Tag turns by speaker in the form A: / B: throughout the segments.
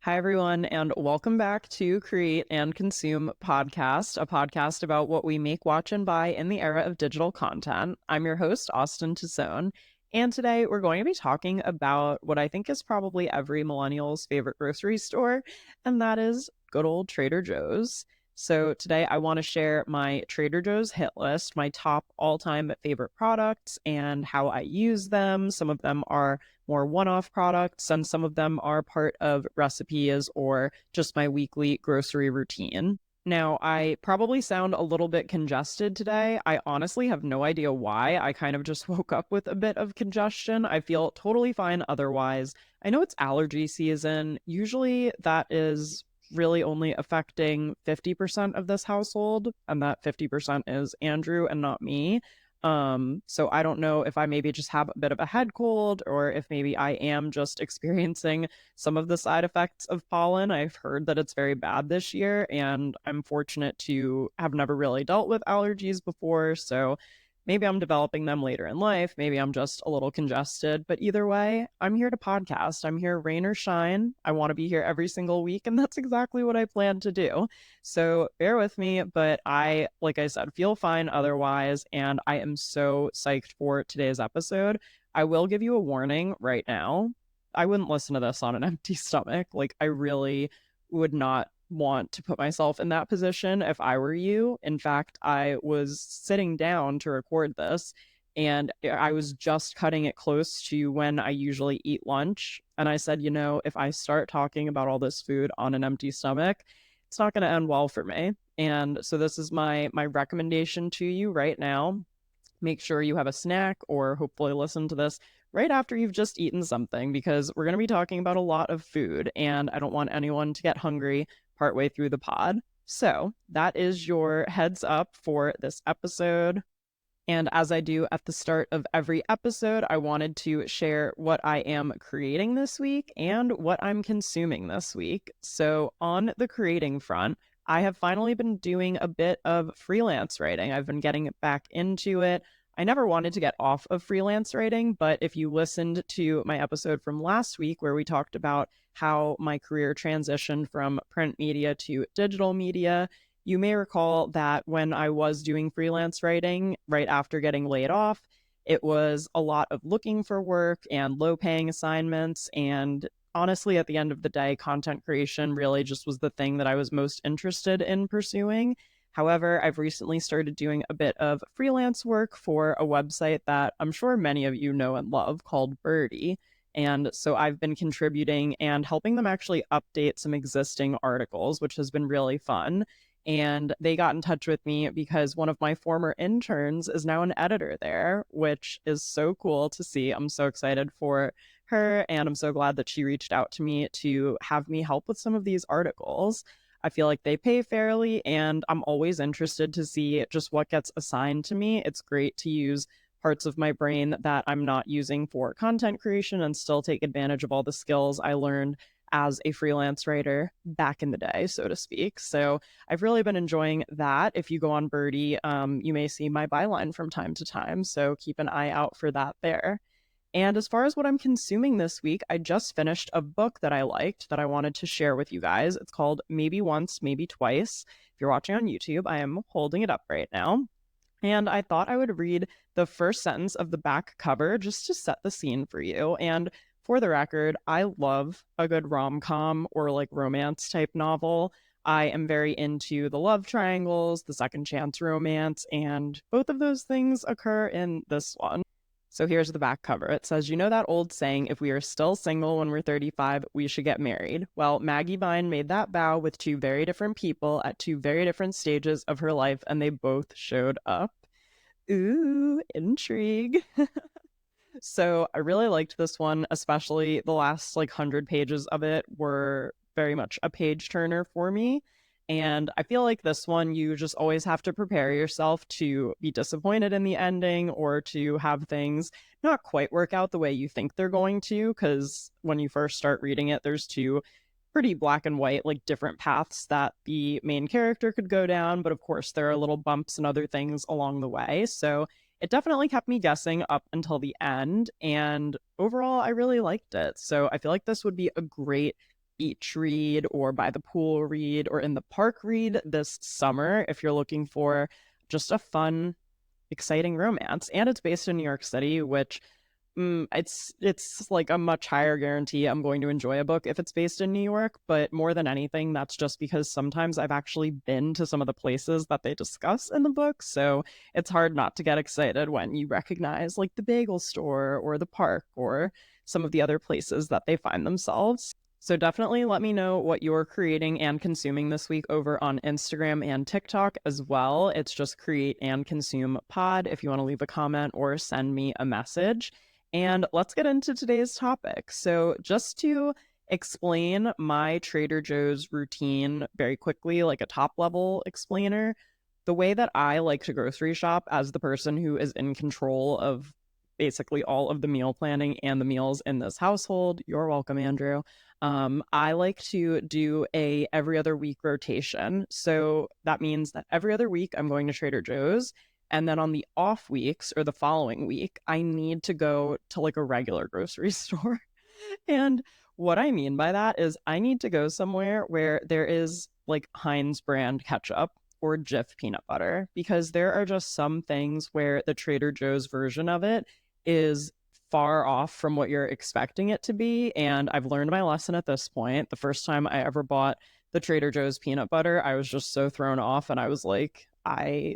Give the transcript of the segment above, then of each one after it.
A: Hi, everyone, and welcome back to Create and Consume Podcast, a podcast about what we make, watch, and buy in the era of digital content. I'm your host, Austen Tosone, and today we're going to be talking about what I think is probably every millennial's favorite grocery store, and that is good old Trader Joe's. So today I want to share my Trader Joe's hit list, my top all-time favorite products, and how I use them. Some of them are more one-off products, and some of them are part of recipes or just my weekly grocery routine. Now, I probably sound a little bit congested today. I honestly have no idea why. I kind of just woke up with a bit of congestion. I feel totally fine otherwise. I know it's allergy season. Usually that is really only affecting 50% of this household, and that 50% is Andrew and not me. So I don't know if I maybe just have a bit of a head cold or if maybe I am just experiencing some of the side effects of pollen. I've heard that it's very bad this year, and I'm fortunate to have never really dealt with allergies before. So maybe I'm developing them later in life. Maybe I'm just a little congested. But either way, I'm here to podcast. I'm here rain or shine. I want to be here every single week, and that's exactly what I plan to do. So bear with me, but like I said, feel fine otherwise. And I am so psyched for today's episode. I will give you a warning right now. I wouldn't listen to this on an empty stomach. Like, I really would not want to put myself in that position if I were you. In fact, I was sitting down to record this and I was just cutting it close to when I usually eat lunch. And I said, if I start talking about all this food on an empty stomach, it's not going to end well for me. And so this is my recommendation to you right now. Make sure you have a snack or hopefully listen to this right after you've just eaten something, because we're going to be talking about a lot of food and I don't want anyone to get hungry partway through the pod. So that is your heads up for this episode. And as I do at the start of every episode, I wanted to share what I am creating this week and what I'm consuming this week. So, on the creating front, I have finally been doing a bit of freelance writing. I've been getting back into it. I never wanted to get off of freelance writing, but if you listened to my episode from last week where we talked about how my career transitioned from print media to digital media, you may recall that when I was doing freelance writing right after getting laid off, it was a lot of looking for work and low paying assignments. And honestly, at the end of the day, content creation really just was the thing that I was most interested in pursuing. However, I've recently started doing a bit of freelance work for a website that I'm sure many of you know and love called Birdie. And so I've been contributing and helping them actually update some existing articles, which has been really fun. And they got in touch with me because one of my former interns is now an editor there, which is so cool to see. I'm so excited for her, and I'm so glad that she reached out to me to have me help with some of these articles. I feel like they pay fairly, and I'm always interested to see just what gets assigned to me. It's great to use parts of my brain that I'm not using for content creation and still take advantage of all the skills I learned as a freelance writer back in the day, so to speak. So I've really been enjoying that. If you go on Birdie, you may see my byline from time to time. So keep an eye out for that there. And as far as what I'm consuming this week, I just finished a book that I liked that I wanted to share with you guys. It's called Maybe Once, Maybe Twice. If you're watching on YouTube, I am holding it up right now. And I thought I would read the first sentence of the back cover just to set the scene for you. And for the record, I love a good rom-com or like romance type novel. I am very into the love triangles, the second chance romance, and both of those things occur in this one. So here's the back cover. It says, you know that old saying, if we are still single when we're 35, we should get married. Well, Maggie Vine made that vow with two very different people at two very different stages of her life, and they both showed up. Ooh, intrigue. So I really liked this one, especially the last like 100 pages of it were very much a page turner for me. And I feel like this one, you just always have to prepare yourself to be disappointed in the ending or to have things not quite work out the way you think they're going to. Because when you first start reading it, there's two pretty black and white, like different paths that the main character could go down. But of course, there are little bumps and other things along the way. So it definitely kept me guessing up until the end. And overall, I really liked it. So I feel like this would be a great beach read or by the pool read or in the park read this summer if you're looking for just a fun, exciting romance. And it's based in New York City, which it's like a much higher guarantee I'm going to enjoy a book if it's based in New York. But more than anything, that's just because sometimes I've actually been to some of the places that they discuss in the book. So it's hard not to get excited when you recognize like the bagel store or the park or some of the other places that they find themselves. So definitely let me know what you're creating and consuming this week over on Instagram and TikTok as well. It's just create and consume pod if you want to leave a comment or send me a message. And let's get into today's topic. So, just to explain my Trader Joe's routine very quickly, like a top level explainer, the way that I like to grocery shop as the person who is in control of basically all of the meal planning and the meals in this household. You're welcome, Andrew. I like to do a every other week rotation. So that means that every other week I'm going to Trader Joe's. And then on the off weeks or the following week, I need to go to like a regular grocery store. And what I mean by that is I need to go somewhere where there is like Heinz brand ketchup or Jif peanut butter, because there are just some things where the Trader Joe's version of it is far off from what you're expecting it to be. And I've learned my lesson at this point. The first time I ever bought the Trader Joe's peanut butter, I was just so thrown off and I was like,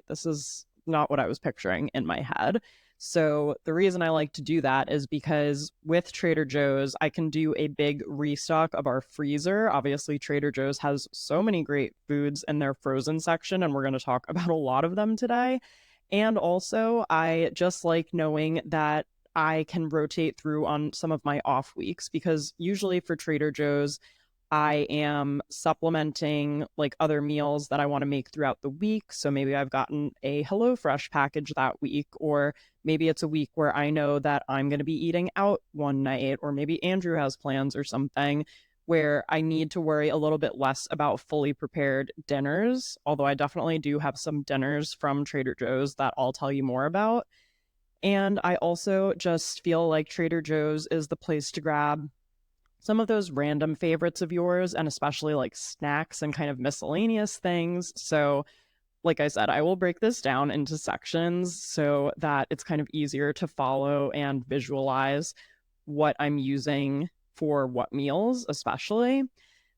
A: this is not what I was picturing in my head. So the reason I like to do that is because with Trader Joe's, I can do a big restock of our freezer. Obviously, Trader Joe's has so many great foods in their frozen section, and we're going to talk about a lot of them today. And also, I just like knowing that I can rotate through on some of my off weeks, because usually for Trader Joe's, I am supplementing like other meals that I want to make throughout the week. So maybe I've gotten a HelloFresh package that week, or maybe it's a week where I know that I'm going to be eating out one night, or maybe Andrew has plans or something where I need to worry a little bit less about fully prepared dinners. Although I definitely do have some dinners from Trader Joe's that I'll tell you more about. And I also just feel like Trader Joe's is the place to grab some of those random favorites of yours, and especially like snacks and kind of miscellaneous things. So, like I said, I will break this down into sections so that it's kind of easier to follow and visualize what I'm using for what meals, especially.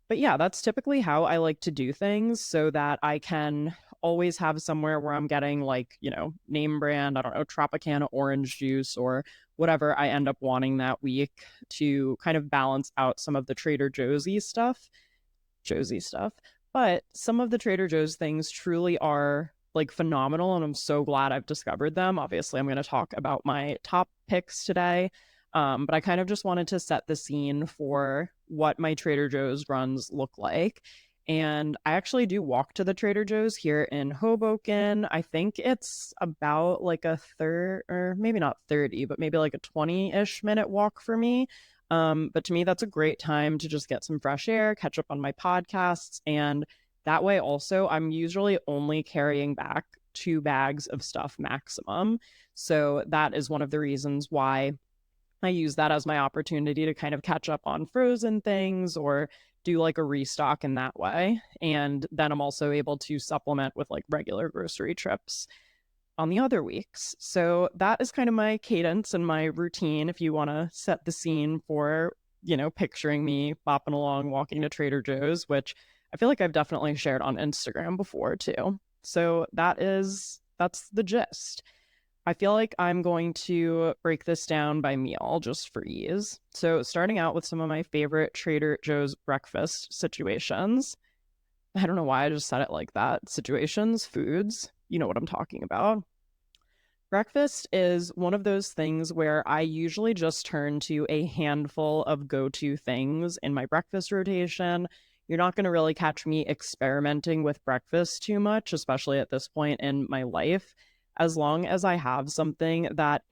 A: But yeah, that's typically how I like to do things so that I can always have somewhere where I'm getting like, name brand, I don't know, Tropicana orange juice or whatever I end up wanting that week to kind of balance out some of the Trader Joe's stuff. Joe's stuff. But some of the Trader Joe's things truly are like phenomenal, and I'm so glad I've discovered them. Obviously, I'm going to talk about my top picks today. But I kind of just wanted to set the scene for what my Trader Joe's runs look like. And I actually do walk to the Trader Joe's here in Hoboken. I think it's about like a third, or maybe not 30, but maybe like a 20-ish minute walk for me. But to me, that's a great time to just get some fresh air, catch up on my podcasts. And that way, also, I'm usually only carrying back 2 bags of stuff maximum. So that is one of the reasons why I use that as my opportunity to kind of catch up on frozen things or do like a restock in that way. And then I'm also able to supplement with like regular grocery trips on the other weeks. So that is kind of my cadence and my routine. If you want to set the scene for, picturing me bopping along, walking to Trader Joe's, which I feel like I've definitely shared on Instagram before too. So that's the gist. I feel like I'm going to break this down by meal just for ease. So, starting out with some of my favorite Trader Joe's breakfast situations. I don't know why I just said it like that. Situations, foods, you know what I'm talking about. Breakfast is one of those things where I usually just turn to a handful of go-to things in my breakfast rotation. You're not going to really catch me experimenting with breakfast too much, especially at this point in my life. As long as I have something that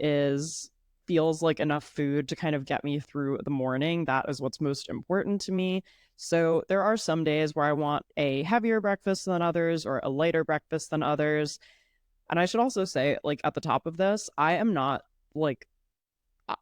A: feels like enough food to kind of get me through the morning, that is what's most important to me. So there are some days where I want a heavier breakfast than others or a lighter breakfast than others. And I should also say, like at the top of this, I am not like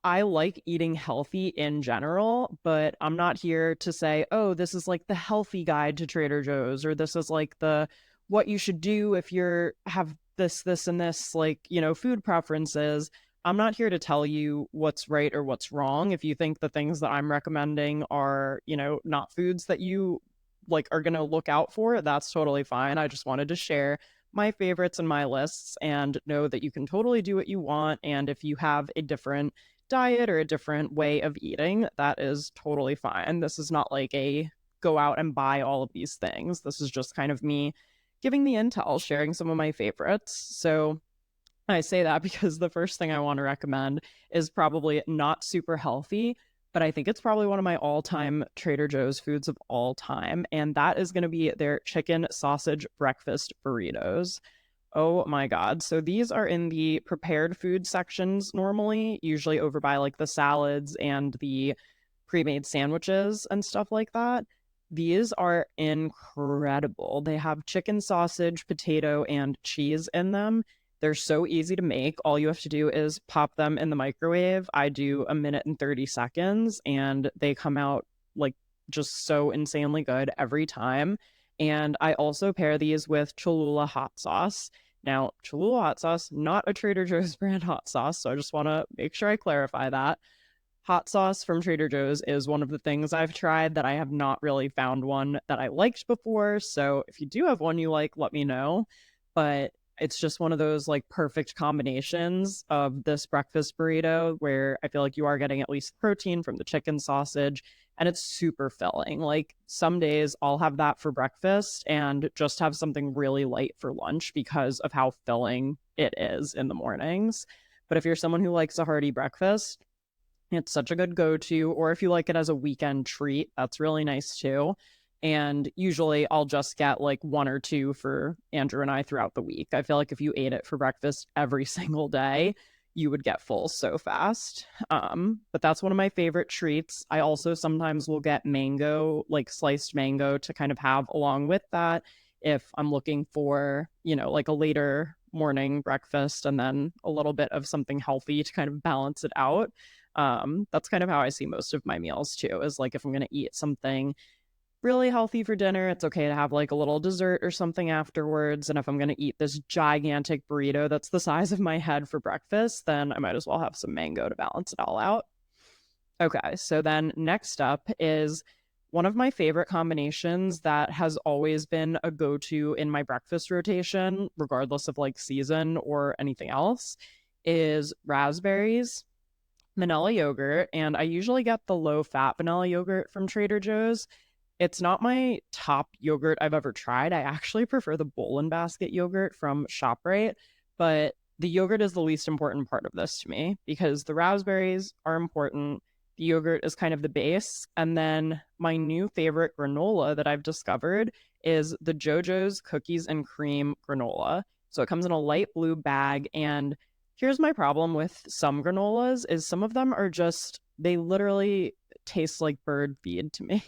A: I like eating healthy in general, but I'm not here to say, oh, this is like the healthy guide to Trader Joe's, or this is like the what you should do if you're have this, and this, like, food preferences. I'm not here to tell you what's right or what's wrong. If you think the things that I'm recommending are, not foods that you like are going to look out for, that's totally fine. I just wanted to share my favorites and my lists and know that you can totally do what you want. And if you have a different diet or a different way of eating, that is totally fine. This is not like a go out and buy all of these things. This is just kind of me giving the intel, sharing some of my favorites. So I say that because the first thing I want to recommend is probably not super healthy, but I think it's probably one of my all-time Trader Joe's foods of all time, and that is going to be their chicken sausage breakfast burritos. Oh my God. So these are in the prepared food sections normally, usually over by like the salads and the pre-made sandwiches and stuff like that. These are incredible. They have chicken sausage, potato, and cheese in them. They're so easy to make. All you have to do is pop them in the microwave. I do a minute and 30 seconds, and they come out like just so insanely good every time. And I also pair these with Cholula hot sauce. Now, Cholula hot sauce, not a Trader Joe's brand hot sauce, so I just want to make sure I clarify that. Hot sauce from Trader Joe's is one of the things I've tried that I have not really found one that I liked before. So if you do have one you like, let me know. But it's just one of those like perfect combinations of this breakfast burrito where I feel like you are getting at least protein from the chicken sausage and it's super filling. Like some days I'll have that for breakfast and just have something really light for lunch because of how filling it is in the mornings. But if you're someone who likes a hearty breakfast, it's such a good go-to. Or if you like it as a weekend treat, that's really nice too. And usually I'll just get like one or two for Andrew and I throughout the week. I feel like if you ate it for breakfast every single day, you would get full so fast. But that's one of my favorite treats. I also sometimes will get mango, like sliced mango, to kind of have along with that if I'm looking for, like a later morning breakfast and then a little bit of something healthy to kind of balance it out. That's kind of how I see most of my meals too, is like if I'm going to eat something really healthy for dinner, it's okay to have like a little dessert or something afterwards. And if I'm going to eat this gigantic burrito that's the size of my head for breakfast, then I might as well have some mango to balance it all out. Okay, so then next up is one of my favorite combinations that has always been a go-to in my breakfast rotation, regardless of like season or anything else, is raspberries, vanilla yogurt, and I usually get the low-fat vanilla yogurt from Trader Joe's. It's not my top yogurt I've ever tried. I actually prefer the Bowl and Basket yogurt from ShopRite, but the yogurt is the least important part of this to me because the raspberries are important. The yogurt is kind of the base. And then my new favorite granola that I've discovered is the JoJo's Cookies and Cream granola. So it comes in a light blue bag. And here's my problem with some granolas is some of them are just, they literally taste like bird feed to me.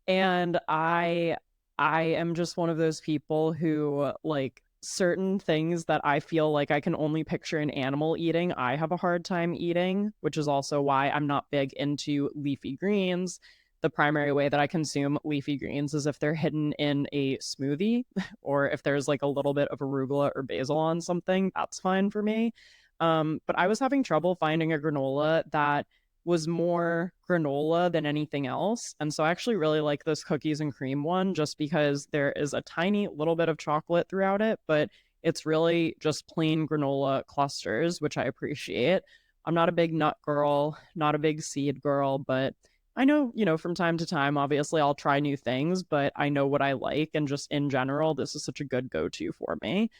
A: And I am just one of those people who like certain things that I feel like I can only picture an animal eating, I have a hard time eating, which is also why I'm not big into leafy greens. The primary way that I consume leafy greens is if they're hidden in a smoothie or if there's like a little bit of arugula or basil on something, that's fine for me. But I was having trouble finding a granola that was more granola than anything else. And so I actually really like this cookies and cream one just because there is a tiny little bit of chocolate throughout it, but it's really just plain granola clusters, which I appreciate. I'm not a big nut girl, not a big seed girl, but I know, from time to time, obviously I'll try new things, but I know what I like. And just in general, this is such a good go-to for me.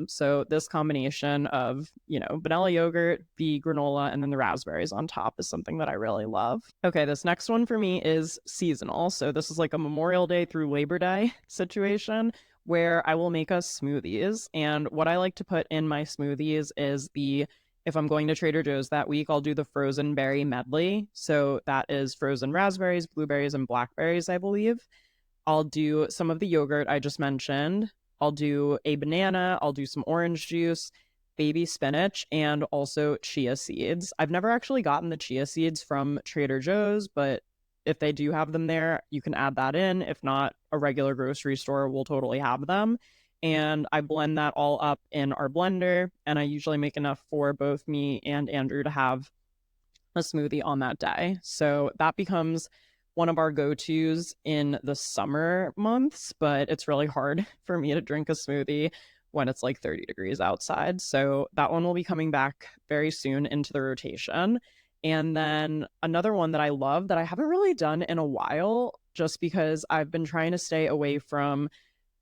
A: So this combination of, vanilla yogurt, the granola, and then the raspberries on top is something that I really love. Okay, this next one for me is seasonal. So this is like a Memorial Day through Labor Day situation where I will make us smoothies. And what I like to put in my smoothies is if I'm going to Trader Joe's that week, I'll do the frozen berry medley. So that is frozen raspberries, blueberries, and blackberries, I believe. I'll do some of the yogurt I just mentioned. I'll do a banana. I'll do some orange juice. baby spinach, and also chia seeds. I've never actually gotten the chia seeds from Trader Joe's, but if they do have them there, you can add that in. If not, a regular grocery store will totally have them. And I blend that all up in our blender, and I usually make enough for both me and Andrew to have a smoothie on that day. So that becomes one of our go-tos in the summer months, but it's really hard for me to drink a smoothie when it's like 30 degrees outside. So that one will be coming back very soon into the rotation. And then another one that I love that I haven't really done in a while, just because I've been trying to stay away from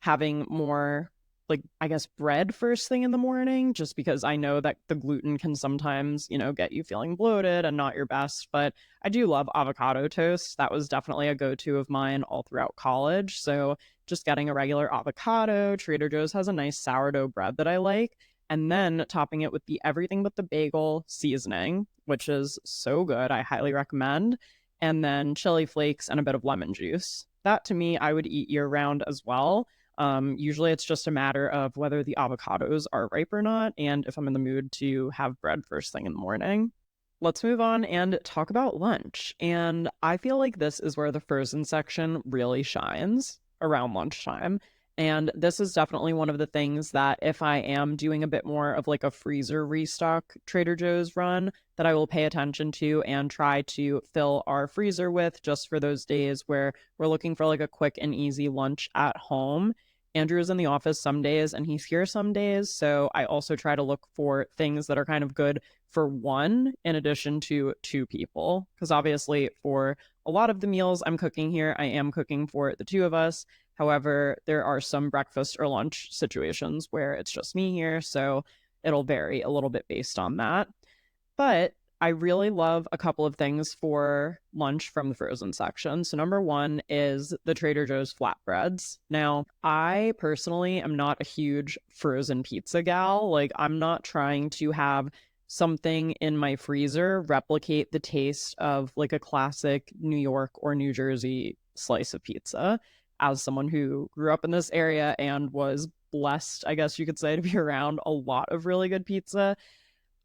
A: having more, like, I guess, bread first thing in the morning, just because I know that the gluten can sometimes, get you feeling bloated and not your best. But I do love avocado toast. That was definitely a go-to of mine all throughout college. So just getting a regular avocado. Trader Joe's has a nice sourdough bread that I like. And then topping it with the everything but the bagel seasoning, which is so good. I highly recommend. And then chili flakes and a bit of lemon juice. That to me, I would eat year round as well. Usually it's just a matter of whether the avocados are ripe or not, and if I'm in the mood to have bread first thing in the morning. Let's move on and talk about lunch. And I feel like this is where the frozen section really shines around lunchtime. And this is definitely one of the things that if I am doing a bit more of like a freezer restock Trader Joe's run, that I will pay attention to and try to fill our freezer with, just for those days where we're looking for like a quick and easy lunch at home. Andrew is in the office some days and he's here some days. So I also try to look for things that are kind of good for one in addition to two people. Because obviously, for a lot of the meals I'm cooking here, I am cooking for the two of us. However, there are some breakfast or lunch situations where it's just me here. So it'll vary a little bit based on that. But I really love a couple of things for lunch from the frozen section. So number one is the Trader Joe's flatbreads. Now, I personally am not a huge frozen pizza gal. Like, I'm not trying to have something in my freezer replicate the taste of like a classic New York or New Jersey slice of pizza. As someone who grew up in this area and was blessed, I guess you could say, to be around a lot of really good pizza,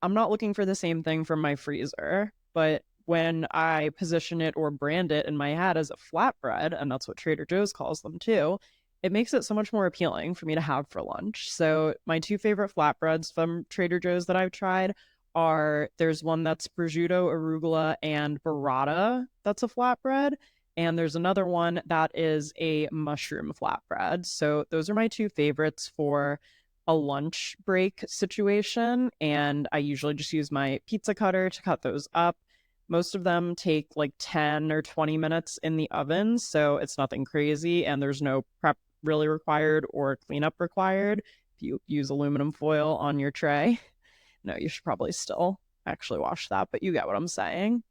A: I'm not looking for the same thing from my freezer. But when I position it or brand it in my head as a flatbread, and that's what Trader Joe's calls them too, it makes it so much more appealing for me to have for lunch. So my two favorite flatbreads from Trader Joe's that I've tried are, there's one that's prosciutto, arugula, and burrata. That's a flatbread. And there's another one that is a mushroom flatbread. So those are my two favorites for a lunch break situation. And I usually just use my pizza cutter to cut those up. Most of them take like 10 or 20 minutes in the oven. So it's nothing crazy. And there's no prep really required or cleanup required. If you use aluminum foil on your tray, no, you should probably still actually wash that, but you get what I'm saying.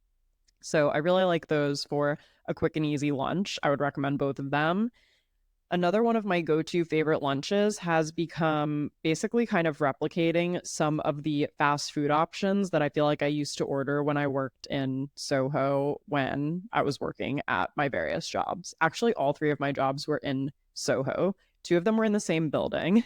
A: So I really like those for a quick and easy lunch. I would recommend both of them. Another one of my go-to favorite lunches has become basically kind of replicating some of the fast food options that I feel like I used to order when I worked in Soho when I was working at my various jobs. Actually, all three of my jobs were in Soho. Two of them were in the same building.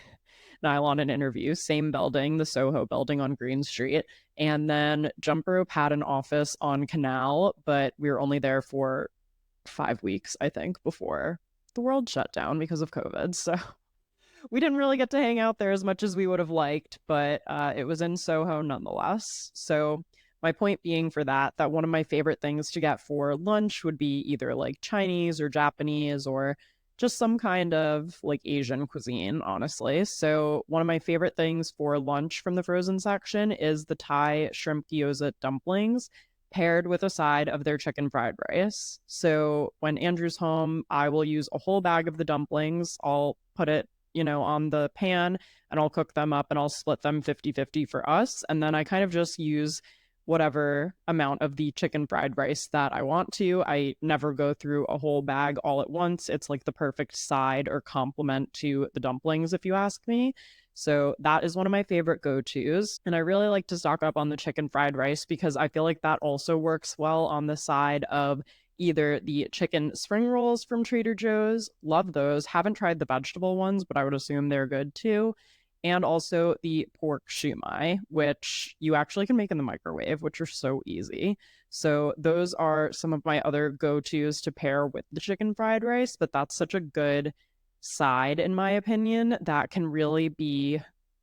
A: Nylon and Interview, same building, the Soho building on Green Street. And then Jump Rope had an office on Canal, but we were only there for 5 weeks, I think, before the world shut down because of COVID. So we didn't really get to hang out there as much as we would have liked, but it was in Soho nonetheless. So my point being for that one of my favorite things to get for lunch would be either like Chinese or Japanese or just some kind of like Asian cuisine, honestly. So one of my favorite things for lunch from the frozen section is the Thai shrimp gyoza dumplings paired with a side of their chicken fried rice. So when Andrew's home, I will use a whole bag of the dumplings. I'll put it, on the pan and I'll cook them up and I'll split them 50-50 for us. And then I kind of just use whatever amount of the chicken fried rice that I want to. I never go through a whole bag all at once. It's like the perfect side or complement to the dumplings, if you ask me. So that is one of my favorite go-tos. And I really like to stock up on the chicken fried rice because I feel like that also works well on the side of either the chicken spring rolls from Trader Joe's. Love those. Haven't tried the vegetable ones, but I would assume they're good too. and also the pork shumai, which you actually can make in the microwave, which are so easy. So those are some of my other go-tos to pair with the chicken fried rice, but that's such a good side, in my opinion, that can really be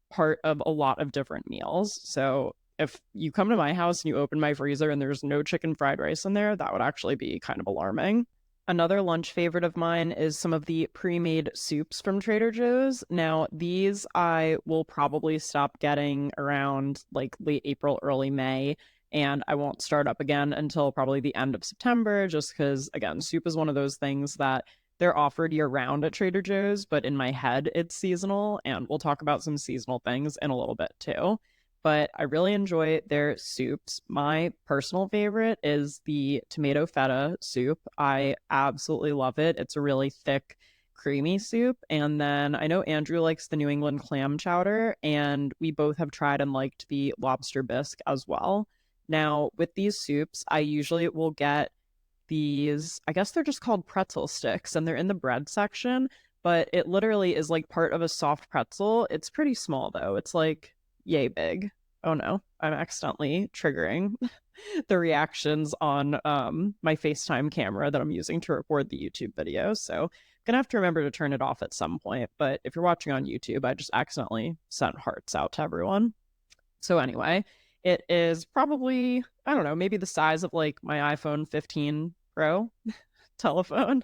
A: part of a lot of different meals. So if you come to my house and you open my freezer and there's no chicken fried rice in there, that would actually be kind of alarming. Another lunch favorite of mine is some of the pre-made soups from Trader Joe's. Now, these I will probably stop getting around like late April, early May, and I won't start up again until probably the end of September, just because, again, soup is one of those things that they're offered year round at Trader Joe's, but in my head, it's seasonal, and we'll talk about some seasonal things in a little bit too. But I really enjoy their soups. My personal favorite is the tomato feta soup. I absolutely love it. It's a really thick, creamy soup. And then I know Andrew likes the New England clam chowder, and we both have tried and liked the lobster bisque as well. Now, with these soups, I usually will get these, I guess they're just called pretzel sticks, and they're in the bread section, but it literally is like part of a soft pretzel. It's pretty small though. It's like yay big. Oh no, I'm accidentally triggering the reactions on my FaceTime camera that I'm using to record the YouTube video. So gonna have to remember to turn it off at some point. But if you're watching on YouTube, I just accidentally sent hearts out to everyone. So anyway, it is probably, I don't know, maybe the size of like my iPhone 15 Pro telephone.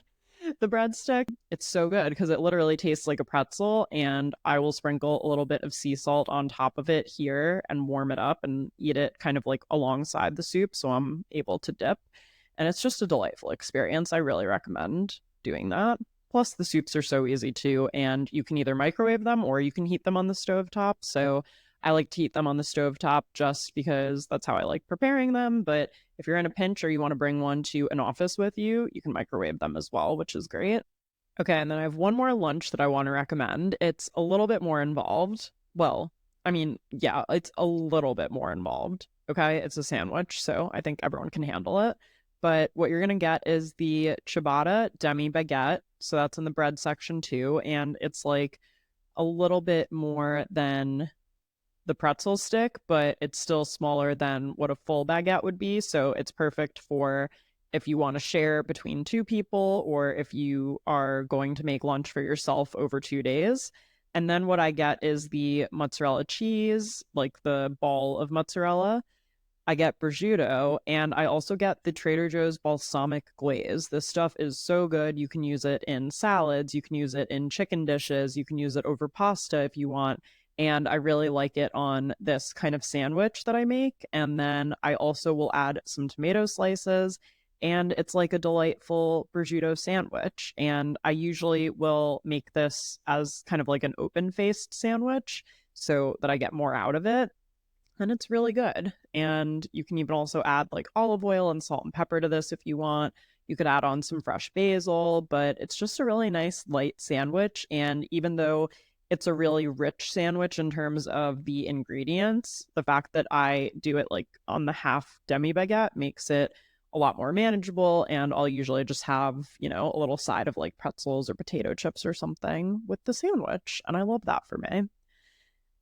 A: The breadstick, it's so good because it literally tastes like a pretzel, and I will sprinkle a little bit of sea salt on top of it here and warm it up and eat it kind of like alongside the soup so I'm able to dip. And it's just a delightful experience. I really recommend doing that. Plus, the soups are so easy too, and you can either microwave them or you can heat them on the stove top. So I like to heat them on the stove top just because that's how I like preparing them. But if you're in a pinch or you want to bring one to an office with you, you can microwave them as well, which is great. Okay, and then I have one more lunch that I want to recommend. It's a little bit more involved. Well, I mean, yeah, it's a little bit more involved. Okay, it's a sandwich, so I think everyone can handle it. But what you're going to get is the ciabatta demi baguette. So that's in the bread section too. And it's like a little bit more than the pretzel stick, but it's still smaller than what a full baguette would be. So it's perfect for if you want to share between two people or if you are going to make lunch for yourself over 2 days. And then what I get is the mozzarella cheese, like the ball of mozzarella. I get prosciutto, and I also get the Trader Joe's balsamic glaze. This stuff is so good. You can use it in salads, you can use it in chicken dishes, you can use it over pasta if you want. And I really like it on this kind of sandwich that I make. And then I also will add some tomato slices, and it's like a delightful prosciutto sandwich. And I usually will make this as kind of like an open faced sandwich so that I get more out of it, and it's really good. And you can even also add like olive oil and salt and pepper to this if you want. You could add on some fresh basil, but it's just a really nice light sandwich. And even though it's a really rich sandwich in terms of the ingredients, the fact that I do it like on the half demi baguette makes it a lot more manageable. And I'll usually just have, a little side of like pretzels or potato chips or something with the sandwich. And I love that for me.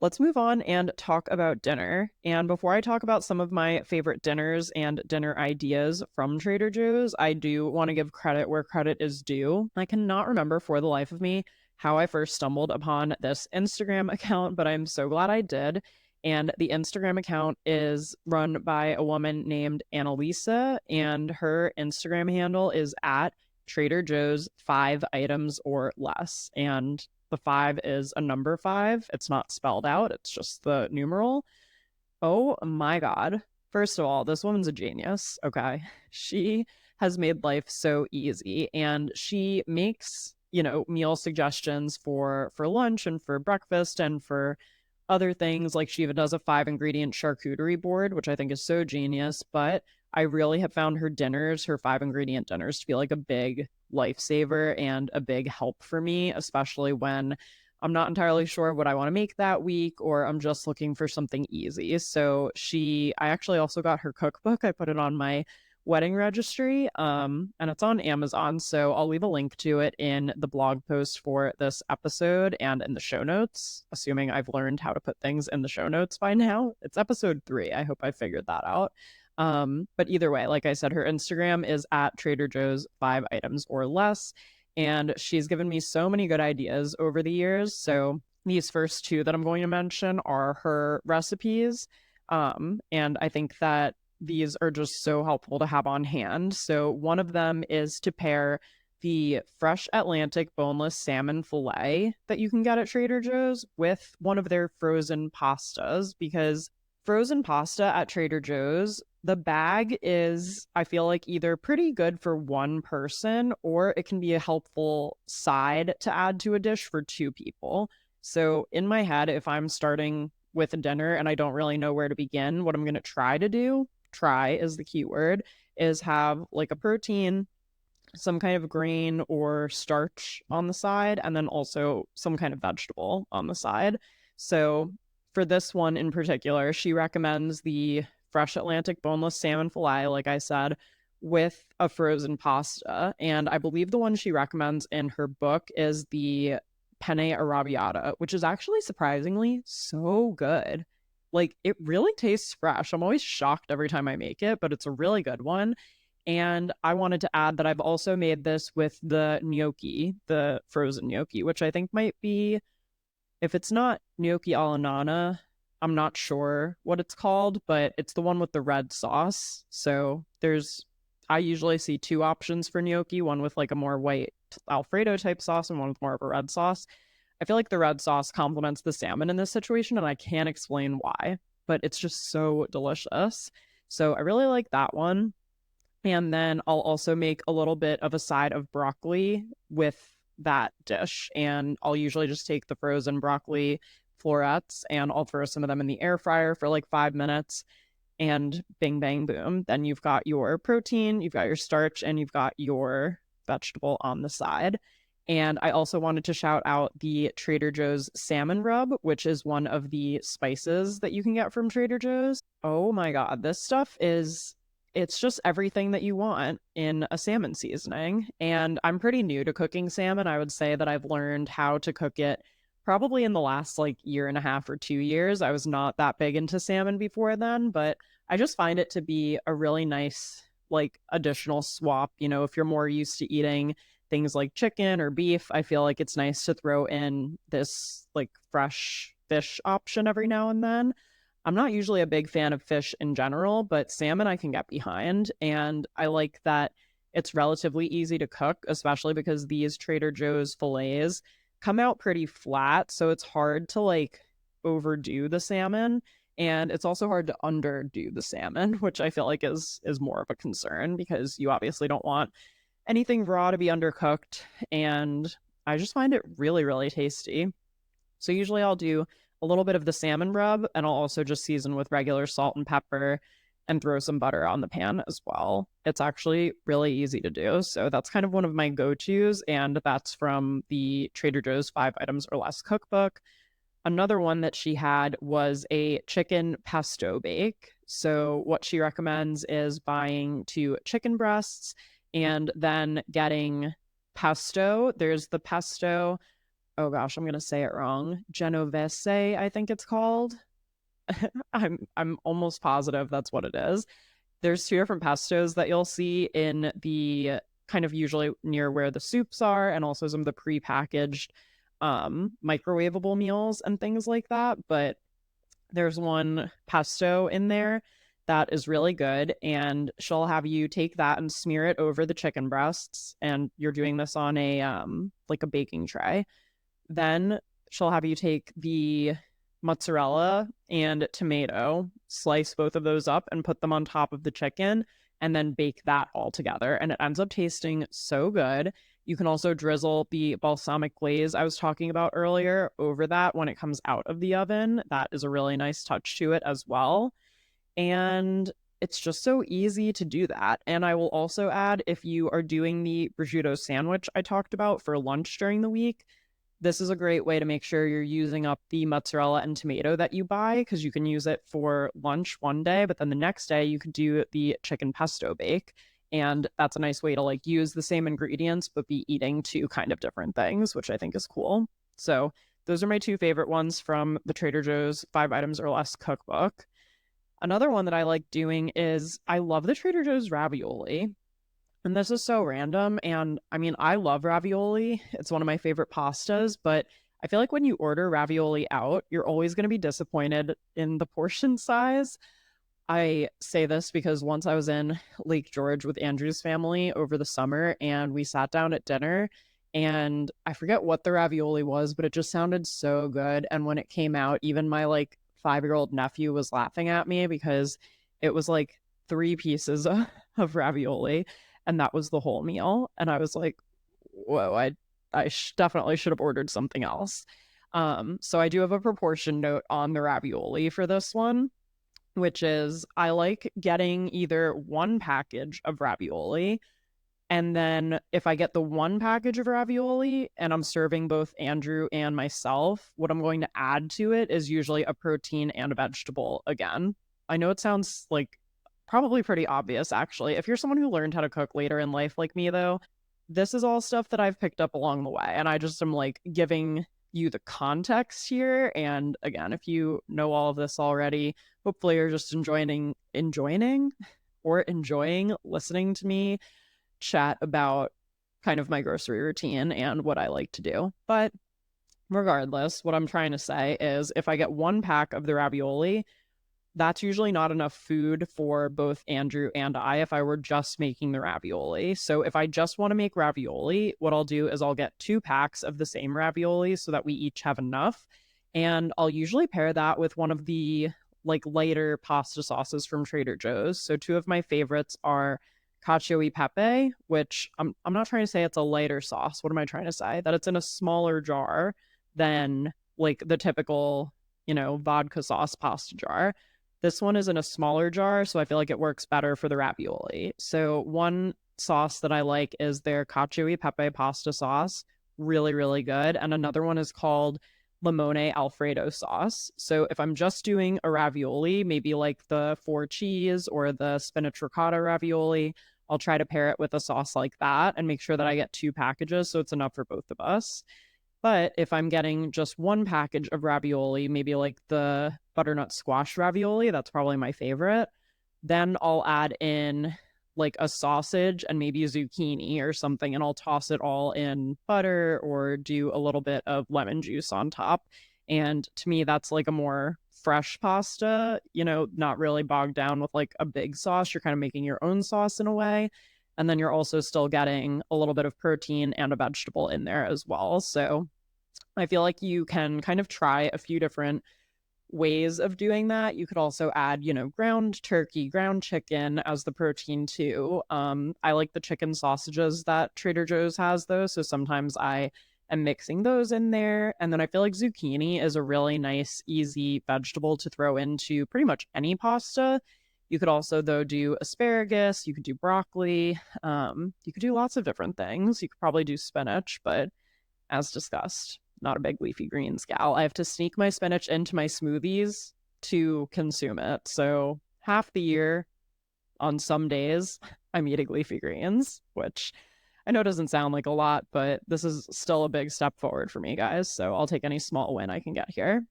A: Let's move on and talk about dinner. And before I talk about some of my favorite dinners and dinner ideas from Trader Joe's, I do want to give credit where credit is due. I cannot remember for the life of me how I first stumbled upon this Instagram account, but I'm so glad I did. And the Instagram account is run by a woman named Annalisa, and her Instagram handle is at Trader Joe's 5 items or less. And the 5 is a number 5. It's not spelled out, it's just the numeral. Oh my God. First of all, this woman's a genius. Okay. She has made life so easy, and she makes, meal suggestions for lunch and for breakfast and for other things. Like she even does a 5 ingredient charcuterie board, which I think is so genius. But I really have found her dinners, her 5 ingredient dinners, to be like a big lifesaver and a big help for me, especially when I'm not entirely sure what I want to make that week or I'm just looking for something easy. So I actually also got her cookbook. I put it on my wedding registry, and it's on Amazon. So I'll leave a link to it in the blog post for this episode and in the show notes, assuming I've learned how to put things in the show notes by now. It's episode 3. I hope I figured that out. But either way, like I said, her Instagram is at Trader Joe's 5 items or less. And she's given me so many good ideas over the years. So these first 2 that I'm going to mention are her recipes. And I think that these are just so helpful to have on hand. So one of them is to pair the fresh Atlantic boneless salmon fillet that you can get at Trader Joe's with one of their frozen pastas, because frozen pasta at Trader Joe's, the bag is, I feel like, either pretty good for one person or it can be a helpful side to add to a dish for 2 people. So in my head, if I'm starting with a dinner and I don't really know where to begin, what I'm going to try to do, try is the key word, is have like a protein, some kind of grain or starch on the side, and then also some kind of vegetable on the side. So for this one in particular, she recommends the fresh Atlantic boneless salmon fillet, like I said, with a frozen pasta. And I believe the one she recommends in her book is the penne arrabbiata, which is actually surprisingly so good. Like, it really tastes fresh. I'm always shocked every time I make it, but it's a really good one. And I wanted to add that I've also made this with the gnocchi, the frozen gnocchi, which I think might be, if it's not gnocchi alla nana, I'm not sure what it's called, but it's the one with the red sauce. So I usually see 2 options for gnocchi, one with like a more white Alfredo type sauce and one with more of a red sauce. I feel like the red sauce complements the salmon in this situation, and I can't explain why, but it's just so delicious. So I really like that one. And then I'll also make a little bit of a side of broccoli with that dish. And I'll usually just take the frozen broccoli florets and I'll throw some of them in the air fryer for like 5 minutes, and bing, bang, boom. Then you've got your protein, you've got your starch, and you've got your vegetable on the side. And I also wanted to shout out the Trader Joe's salmon rub, which is one of the spices that you can get from Trader Joe's. Oh my God, this stuff it's just everything that you want in a salmon seasoning. And I'm pretty new to cooking salmon. I would say that I've learned how to cook it probably in the last like year and a half or 2 years. I was not that big into salmon before then, but I just find it to be a really nice, like, additional swap. You know, if you're more used to eating things like chicken or beef, I feel like it's nice to throw in this like fresh fish option every now and then. I'm not usually a big fan of fish in general, but salmon I can get behind. And I like that it's relatively easy to cook, especially because these Trader Joe's fillets come out pretty flat. So it's hard to like overdo the salmon. And it's also hard to underdo the salmon, which I feel like is more of a concern because you obviously don't want anything raw to be undercooked. And I just find it really, really tasty. So usually I'll do a little bit of the salmon rub, and I'll also just season with regular salt and pepper and throw some butter on the pan as well. It's actually really easy to do. So that's kind of one of my go-tos, and that's from the Trader Joe's 5 items or less cookbook. Another one that she had was a chicken pesto bake. So what she recommends is buying 2 chicken breasts and then getting pesto. There's the pesto, oh gosh, I'm gonna say it wrong. Genovese, I think it's called. I'm almost positive that's what it is. There's 2 different pestos that you'll see in the kind of usually near where the soups are, and also some of the prepackaged microwavable meals and things like that. But there's one pesto in there that is really good, and she'll have you take that and smear it over the chicken breasts, and you're doing this on a like a baking tray. Then she'll have you take the mozzarella and tomato, slice both of those up and put them on top of the chicken, and then bake that all together. And it ends up tasting so good. You can also drizzle the balsamic glaze I was talking about earlier over that when it comes out of the oven. That is a really nice touch to it as well. And it's just so easy to do that. And I will also add, if you are doing the prosciutto sandwich I talked about for lunch during the week, this is a great way to make sure you're using up the mozzarella and tomato that you buy, because you can use it for lunch one day, but then the next day you could do the chicken pesto bake. And that's a nice way to like use the same ingredients, but be eating two kind of different things, which I think is cool. So those are my two favorite ones from the Trader Joe's 5 items or less cookbook. Another one that I like doing is I love the Trader Joe's ravioli. And this is so random. And I mean, I love ravioli. It's one of my favorite pastas, but I feel like when you order ravioli out, you're always going to be disappointed in the portion size. I say this because once I was in Lake George with Andrew's family over the summer and we sat down at dinner, and I forget what the ravioli was, but it just sounded so good. And when it came out, even my like 5-year-old nephew was laughing at me because it was like 3 pieces of ravioli, and that was the whole meal. And I was like, whoa, I definitely should have ordered something else. So I do have a proportion note on the ravioli for this one, which is I like getting either one package of ravioli, and then if I get the one package of ravioli and I'm serving both Andrew and myself, what I'm going to add to it is usually a protein and a vegetable again. I know it sounds like probably pretty obvious, actually. If you're someone who learned how to cook later in life like me, though, this is all stuff that I've picked up along the way. And I just am like giving you the context here. And again, if you know all of this already, hopefully you're just enjoying listening to me chat about kind of my grocery routine and what I like to do. But regardless, what I'm trying to say is if I get one pack of the ravioli, that's usually not enough food for both Andrew and I if I were just making the ravioli. So if I just want to make ravioli, what I'll do is I'll get 2 packs of the same ravioli so that we each have enough. And I'll usually pair that with one of the like lighter pasta sauces from Trader Joe's. So 2 of my favorites are cacio e pepe, which I'm not trying to say it's a lighter sauce. What am I trying to say? That it's in a smaller jar than like the typical, vodka sauce pasta jar. This one is in a smaller jar, so I feel like it works better for the ravioli. So one sauce that I like is their cacio e pepe pasta sauce. Really, really good. And another one is called limone alfredo sauce. So if I'm just doing a ravioli, maybe like the 4 cheese or the spinach ricotta ravioli, I'll try to pair it with a sauce like that and make sure that I get 2 packages so it's enough for both of us. But if I'm getting just one package of ravioli, maybe like the butternut squash ravioli, that's probably my favorite, then I'll add in like a sausage and maybe a zucchini or something, and I'll toss it all in butter or do a little bit of lemon juice on top. And to me, that's like a more fresh pasta, not really bogged down with like a big sauce. You're kind of making your own sauce in a way. And then you're also still getting a little bit of protein and a vegetable in there as well. So I feel like you can kind of try a few different ways of doing that. You could also add, ground turkey, ground chicken as the protein too. I like the chicken sausages that Trader Joe's has though. So sometimes I am mixing those in there. And then I feel like zucchini is a really nice, easy vegetable to throw into pretty much any pasta. You could also, though, do asparagus. You could do broccoli. You could do lots of different things. You could probably do spinach, but as discussed, not a big leafy greens gal. I have to sneak my spinach into my smoothies to consume it. So half the year, on some days, I'm eating leafy greens, which I know doesn't sound like a lot, but this is still a big step forward for me, guys. So I'll take any small win I can get here.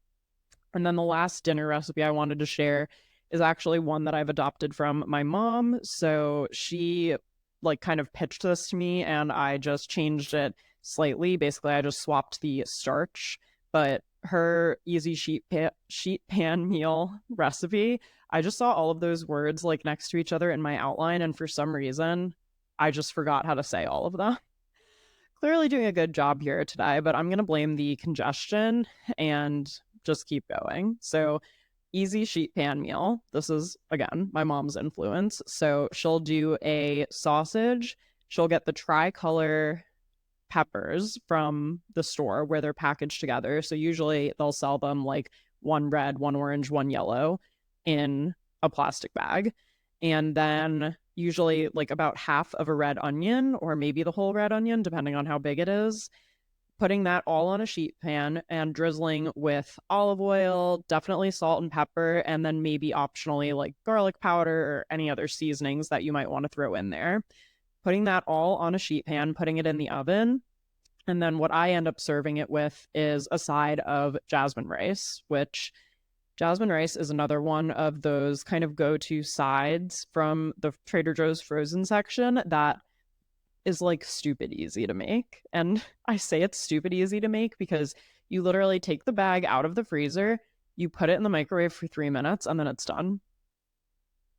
A: And then the last dinner recipe I wanted to share is actually one that I've adopted from my mom. So she like kind of pitched this to me and I just changed it slightly. Basically, I just swapped the starch, but her easy sheet pan meal recipe, I just saw all of those words like next to each other in my outline, and for some reason, I just forgot how to say all of them. Clearly doing a good job here today, but I'm going to blame the congestion and just keep going. So easy sheet pan meal. This is, again, my mom's influence. So she'll do a sausage. She'll get the tricolor peppers from the store where they're packaged together. So usually they'll sell them like one red, one orange, one yellow in a plastic bag. And then usually like about half of a red onion or maybe the whole red onion, depending on how big it is. putting that all on a sheet pan and drizzling with olive oil, definitely salt and pepper, and then maybe optionally like garlic powder or any other seasonings that you might want to throw in there. Putting that all on a sheet pan, putting it in the oven. And then what I end up serving it with is a side of jasmine rice, which jasmine rice is another one of those kind of go-to sides from the Trader Joe's frozen section that is like stupid easy to make. And I say it's stupid easy to make because you literally take the bag out of the freezer, you put it in the microwave for 3 minutes, and then it's done.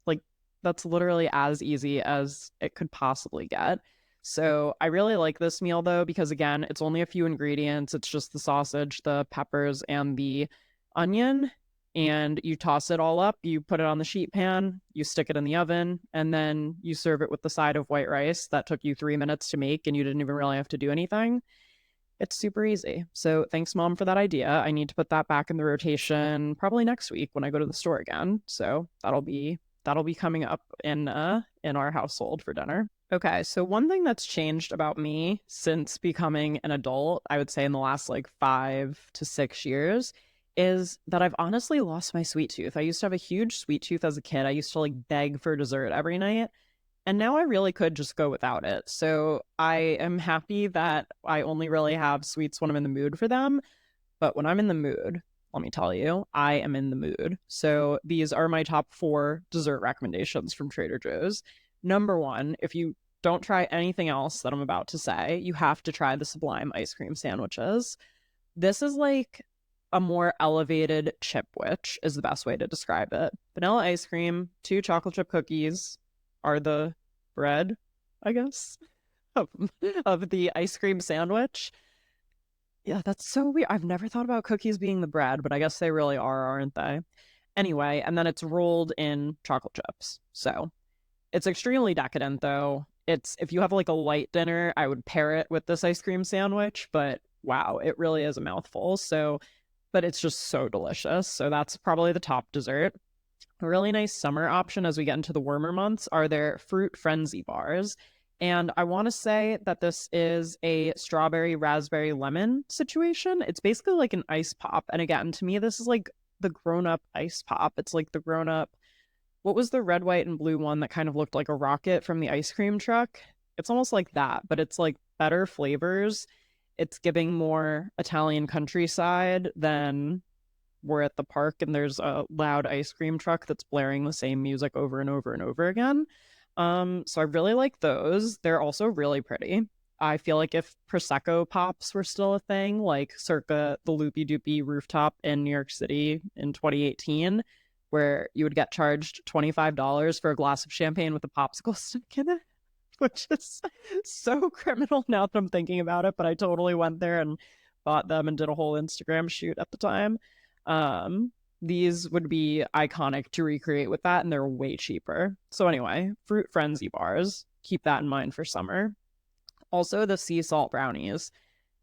A: Like, that's literally as easy as it could possibly get. So I really like this meal though, because again, it's only a few ingredients. It's just the sausage, the peppers, and the onion. And you toss it all up, you put it on the sheet pan, you stick it in the oven, and then you serve it with the side of white rice that took you 3 minutes to make and you didn't even really have to do anything. It's super easy. So thanks, Mom, for that idea. I need to put that back in the rotation probably next week when I go to the store again. So that'll be coming up in our household for dinner. Okay, so one thing that's changed about me since becoming an adult, I would say in the last like 5 to 6 years, is that I've honestly lost my sweet tooth. I used to have a huge sweet tooth as a kid. I used to like beg for dessert every night. And now I really could just go without it. So I am happy that I only really have sweets when I'm in the mood for them. But when I'm in the mood, let me tell you, I am in the mood. So these are my top 4 dessert recommendations from Trader Joe's. Number 1, if you don't try anything else that I'm about to say, you have to try the Sublime ice cream sandwiches. This is like a more elevated chipwich is the best way to describe it. Vanilla ice cream, 2 chocolate chip cookies are the bread, I guess, of the ice cream sandwich. Yeah, that's so weird. I've never thought about cookies being the bread, but I guess they really are, aren't they? Anyway, and then it's rolled in chocolate chips. So it's extremely decadent, though. It's if you have like a light dinner, I would pair it with this ice cream sandwich, but wow, it really is a mouthful. So, but it's just so delicious. So that's probably the top dessert. A really nice summer option as we get into the warmer months are their fruit frenzy bars. And I want to say that this is a strawberry, raspberry, lemon situation. It's basically like an ice pop. And again, to me, this is like the grown up ice pop. It's like the grown up, what was the red, white, and blue one that kind of looked like a rocket from the ice cream truck? It's almost like that, but it's like better flavors. It's giving more Italian countryside than we're at the park and there's a loud ice cream truck that's blaring the same music over and over and over again. So I really like those. They're also really pretty. I feel like if Prosecco pops were still a thing, like circa the Loopy Doopy rooftop in New York City in 2018, where you would get charged $25 for a glass of champagne with a popsicle stick in it, which is so criminal now that I'm thinking about it, but I totally went there and bought them and did a whole Instagram shoot at the time. These would be iconic to recreate with that, and they're way cheaper. So anyway, fruit frenzy bars, keep that in mind for summer. Also, the sea salt brownies,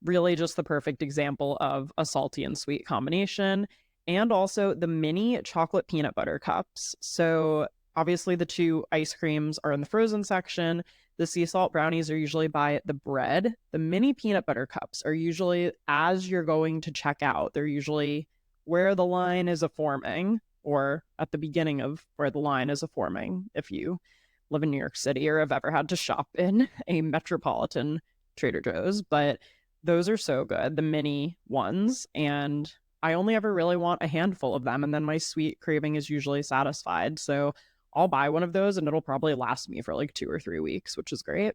A: really just the perfect example of a salty and sweet combination. And also the mini chocolate peanut butter cups. So obviously the 2 ice creams are in the frozen section. The sea salt brownies are usually by the bread. The mini peanut butter cups are usually as you're going to check out. They're usually where the line is a forming, or at the beginning of where the line is a forming, if you live in New York City or have ever had to shop in a metropolitan Trader Joe's. But those are so good, the mini ones. And I only ever really want a handful of them, and then my sweet craving is usually satisfied. So I'll buy one of those and it'll probably last me for like 2 or 3 weeks, which is great.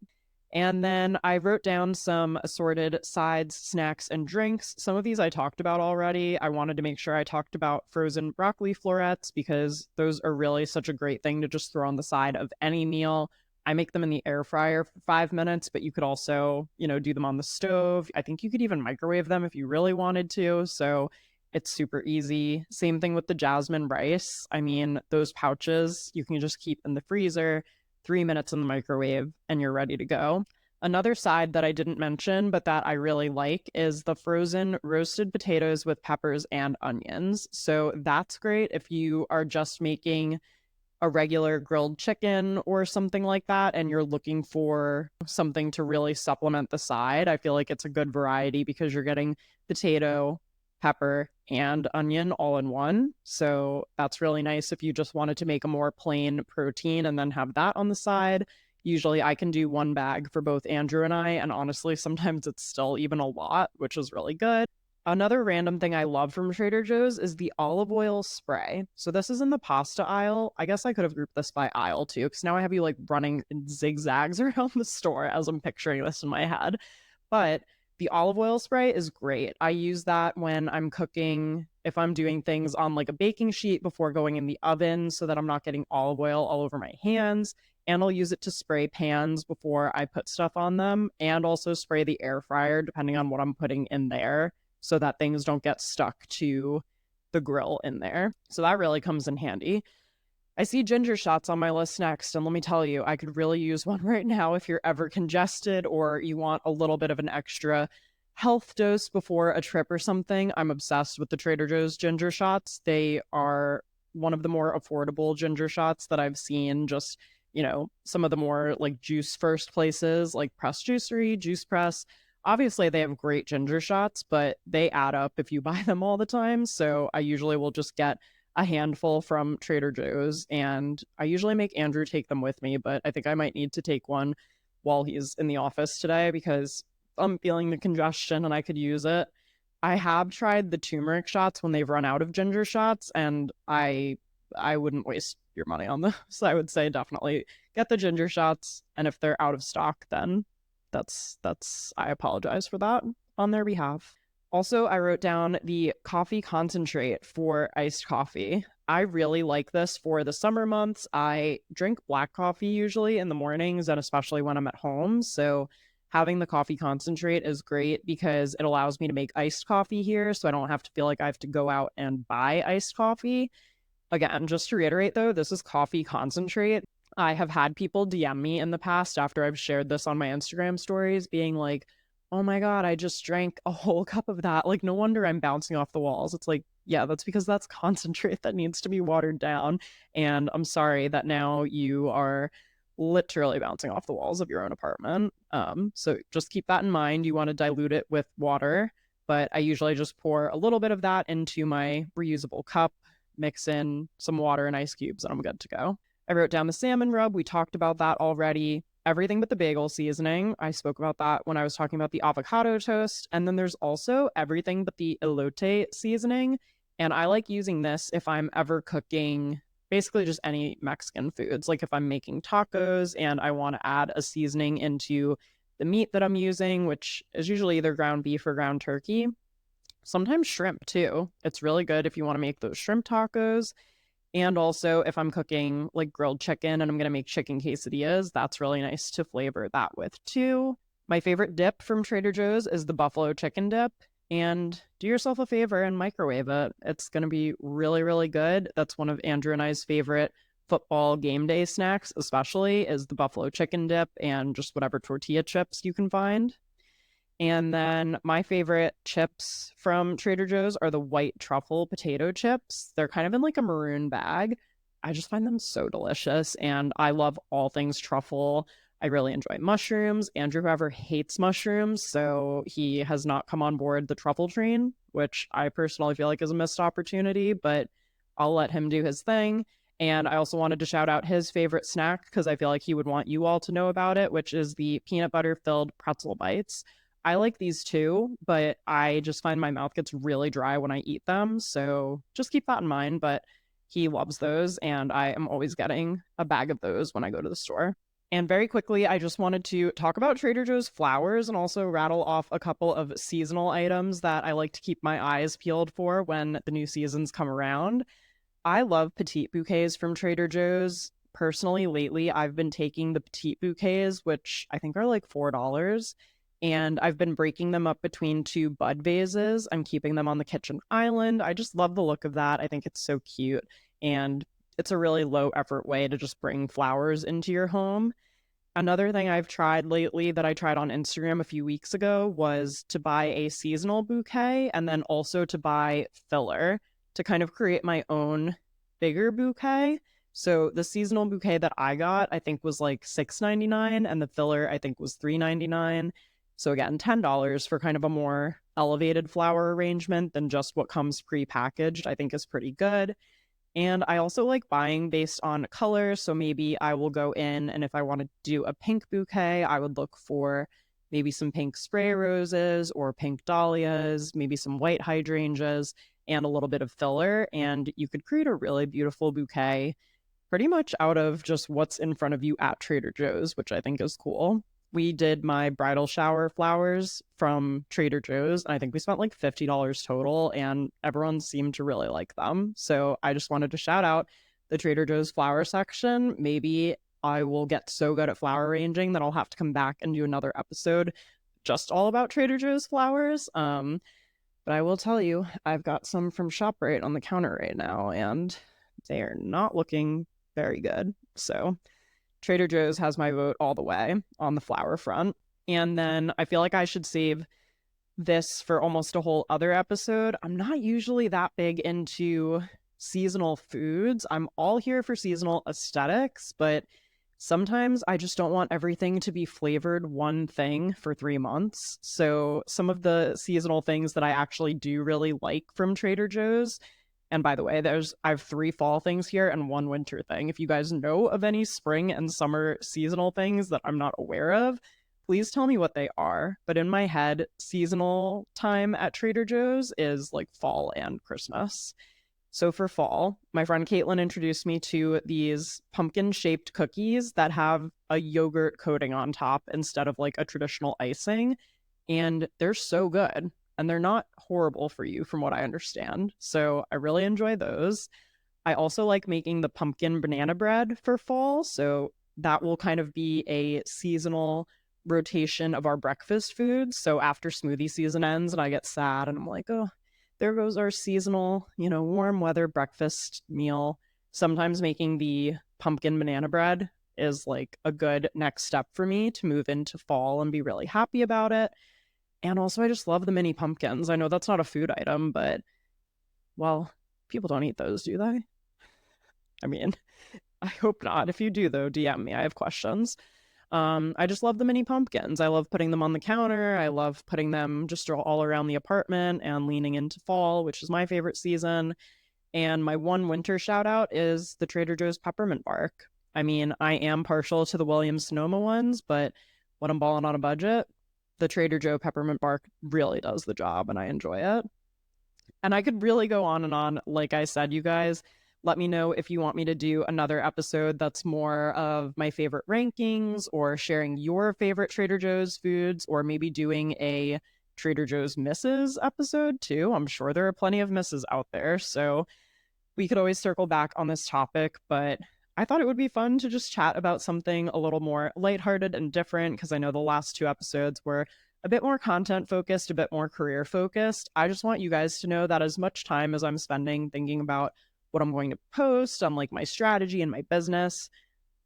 A: And then I wrote down some assorted sides, snacks, and drinks. Some of these I talked about already. I wanted to make sure I talked about frozen broccoli florets because those are really such a great thing to just throw on the side of any meal. I make them in the air fryer for 5 minutes, but you could also, do them on the stove. I think you could even microwave them if you really wanted to. So it's super easy. Same thing with the jasmine rice. I mean, those pouches you can just keep in the freezer. 3 minutes in the microwave, and you're ready to go. Another side that I didn't mention, but that I really like, is the frozen roasted potatoes with peppers and onions. So that's great if you are just making a regular grilled chicken or something like that, and you're looking for something to really supplement the side, I feel like it's a good variety because you're getting potato, pepper, and onion all in one. So that's really nice if you just wanted to make a more plain protein and then have that on the side. Usually I can do one bag for both Andrew and I, and honestly, sometimes it's still even a lot, which is really good. Another random thing I love from Trader Joe's is the olive oil spray. So this is in the pasta aisle. I guess I could have grouped this by aisle too, because now I have you like running in zigzags around the store as I'm picturing this in my head. But the olive oil spray is great. I use that when I'm cooking, if I'm doing things on like a baking sheet before going in the oven so that I'm not getting olive oil all over my hands. And I'll use it to spray pans before I put stuff on them, and also spray the air fryer depending on what I'm putting in there so that things don't get stuck to the grill in there. So that really comes in handy. I see ginger shots on my list next, and let me tell you, I could really use one right now if you're ever congested or you want a little bit of an extra health dose before a trip or something. I'm obsessed with the Trader Joe's ginger shots. They are one of the more affordable ginger shots that I've seen. Just, some of the more like juice first places like Press Juicery, Juice Press. Obviously, they have great ginger shots, but they add up if you buy them all the time. So I usually will just get a handful from Trader Joe's, and I usually make Andrew take them with me, but I think I might need to take one while he's in the office today because I'm feeling the congestion and I could use it. I have tried the turmeric shots when they've run out of ginger shots, and I wouldn't waste your money on those. So I would say definitely get the ginger shots, and if they're out of stock, then that's I apologize for that on their behalf. Also, I wrote down the coffee concentrate for iced coffee. I really like this for the summer months. I drink black coffee usually in the mornings, and especially when I'm at home. So having the coffee concentrate is great because it allows me to make iced coffee here. So I don't have to feel like I have to go out and buy iced coffee. Again, just to reiterate though, this is coffee concentrate. I have had people DM me in the past after I've shared this on my Instagram stories being like, oh my God, I just drank a whole cup of that. Like, no wonder I'm bouncing off the walls. It's like, yeah, that's because that's concentrate that needs to be watered down. And I'm sorry that now you are literally bouncing off the walls of your own apartment. So just keep that in mind. You want to dilute it with water, but I usually just pour a little bit of that into my reusable cup, mix in some water and ice cubes, and I'm good to go. I wrote down the salmon rub. We talked about that already. Everything but the bagel seasoning. I spoke about that when I was talking about the avocado toast. And then there's also everything but the elote seasoning. And I like using this if I'm ever cooking basically just any Mexican foods. Like if I'm making tacos and I want to add a seasoning into the meat that I'm using, which is usually either ground beef or ground turkey. Sometimes shrimp too. It's really good if you want to make those shrimp tacos. And also, if I'm cooking like grilled chicken and I'm going to make chicken quesadillas, that's really nice to flavor that with too. My favorite dip from Trader Joe's is the buffalo chicken dip. And do yourself a favor and microwave it. It's going to be really, really good. That's one of Andrew and I's favorite football game day snacks, especially, is the buffalo chicken dip and just whatever tortilla chips you can find. And then my favorite chips from Trader Joe's are the white truffle potato chips. They're kind of in like a maroon bag. I just find them so delicious, and I love all things truffle. I really enjoy mushrooms. Andrew, however, hates mushrooms, so he has not come on board the truffle train, which I personally feel like is a missed opportunity, but I'll let him do his thing. And I also wanted to shout out his favorite snack because I feel like he would want you all to know about it, which is the peanut butter filled pretzel bites. I like these too, but I just find my mouth gets really dry when I eat them. So just keep that in mind. But he loves those, and I am always getting a bag of those when I go to the store. And very quickly, I just wanted to talk about Trader Joe's flowers and also rattle off a couple of seasonal items that I like to keep my eyes peeled for when the new seasons come around. I love petite bouquets from Trader Joe's. Personally, lately, I've been taking the petite bouquets, which I think are like $4, and I've been breaking them up between two bud vases. I'm keeping them on the kitchen island. I just love the look of that. I think it's so cute, and it's a really low effort way to just bring flowers into your home. Another thing I've tried lately that I tried on Instagram a few weeks ago was to buy a seasonal bouquet and then also to buy filler to kind of create my own bigger bouquet. So the seasonal bouquet that I got, I think was like $6.99, and the filler I think was $3.99. So again, $10 for kind of a more elevated flower arrangement than just what comes pre-packaged, I think is pretty good. And I also like buying based on color. So maybe I will go in, and if I want to do a pink bouquet, I would look for maybe some pink spray roses or pink dahlias, maybe some white hydrangeas, and a little bit of filler. And you could create a really beautiful bouquet pretty much out of just what's in front of you at Trader Joe's, which I think is cool. We did my bridal shower flowers from Trader Joe's, and I think we spent like $50 total, and everyone seemed to really like them. So I just wanted to shout out the Trader Joe's flower section. Maybe I will get so good at flower arranging that I'll have to come back and do another episode just all about Trader Joe's flowers. But I will tell you, I've got some from ShopRite on the counter right now, and they are not looking very good. So Trader Joe's has my vote all the way on the flower front. And then I feel like I should save this for almost a whole other episode. I'm not usually that big into seasonal foods. I'm all here for seasonal aesthetics, but sometimes I just don't want everything to be flavored one thing for 3 months. So some of the seasonal things that I actually do really like from Trader Joe's, and by the way, I have 3 fall things here and 1 winter thing. If you guys know of any spring and summer seasonal things that I'm not aware of, please tell me what they are. But in my head, seasonal time at Trader Joe's is like fall and Christmas. So for fall, my friend Caitlin introduced me to these pumpkin-shaped cookies that have a yogurt coating on top instead of like a traditional icing. And they're so good. And they're not horrible for you, from what I understand. So I really enjoy those. I also like making the pumpkin banana bread for fall. So that will kind of be a seasonal rotation of our breakfast foods. So after smoothie season ends and I get sad and I'm like, oh, there goes our seasonal, warm weather breakfast meal. Sometimes making the pumpkin banana bread is like a good next step for me to move into fall and be really happy about it. And also, I just love the mini pumpkins. I know that's not a food item, but, well, people don't eat those, do they? I mean, I hope not. If you do, though, DM me. I have questions. I just love the mini pumpkins. I love putting them on the counter. I love putting them just all around the apartment and leaning into fall, which is my favorite season. And my one winter shout out is the Trader Joe's peppermint bark. I mean, I am partial to the Williams Sonoma ones, but when I'm balling on a budget, the Trader Joe peppermint bark really does the job, and I enjoy it. And I could really go on and on. Like I said, you guys, let me know if you want me to do another episode that's more of my favorite rankings or sharing your favorite Trader Joe's foods, or maybe doing a Trader Joe's misses episode too. I'm sure there are plenty of misses out there. So we could always circle back on this topic, but I thought it would be fun to just chat about something a little more lighthearted and different, because I know the last 2 episodes were a bit more content focused, a bit more career focused. I just want you guys to know that as much time as I'm spending thinking about what I'm going to post on like my strategy and my business,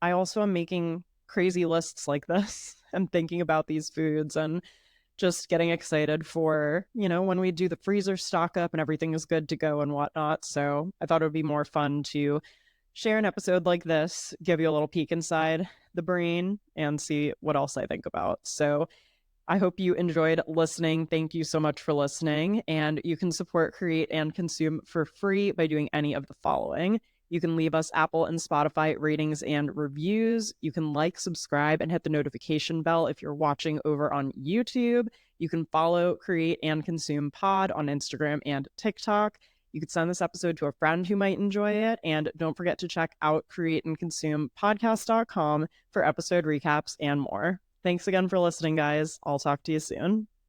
A: I also am making crazy lists like this and thinking about these foods and just getting excited for, when we do the freezer stock up and everything is good to go and whatnot. So I thought it would be more fun to share an episode like this, give you a little peek inside the brain and see what else I think about. So I hope you enjoyed listening. Thank you so much for listening. And you can support Create and Consume for free by doing any of the following. You can leave us Apple and Spotify ratings and reviews. You can like, subscribe, and hit the notification bell if you're watching over on YouTube. You can follow Create and Consume Pod on Instagram and TikTok. You could send this episode to a friend who might enjoy it. And don't forget to check out createandconsumepodcast.com for episode recaps and more. Thanks again for listening, guys. I'll talk to you soon.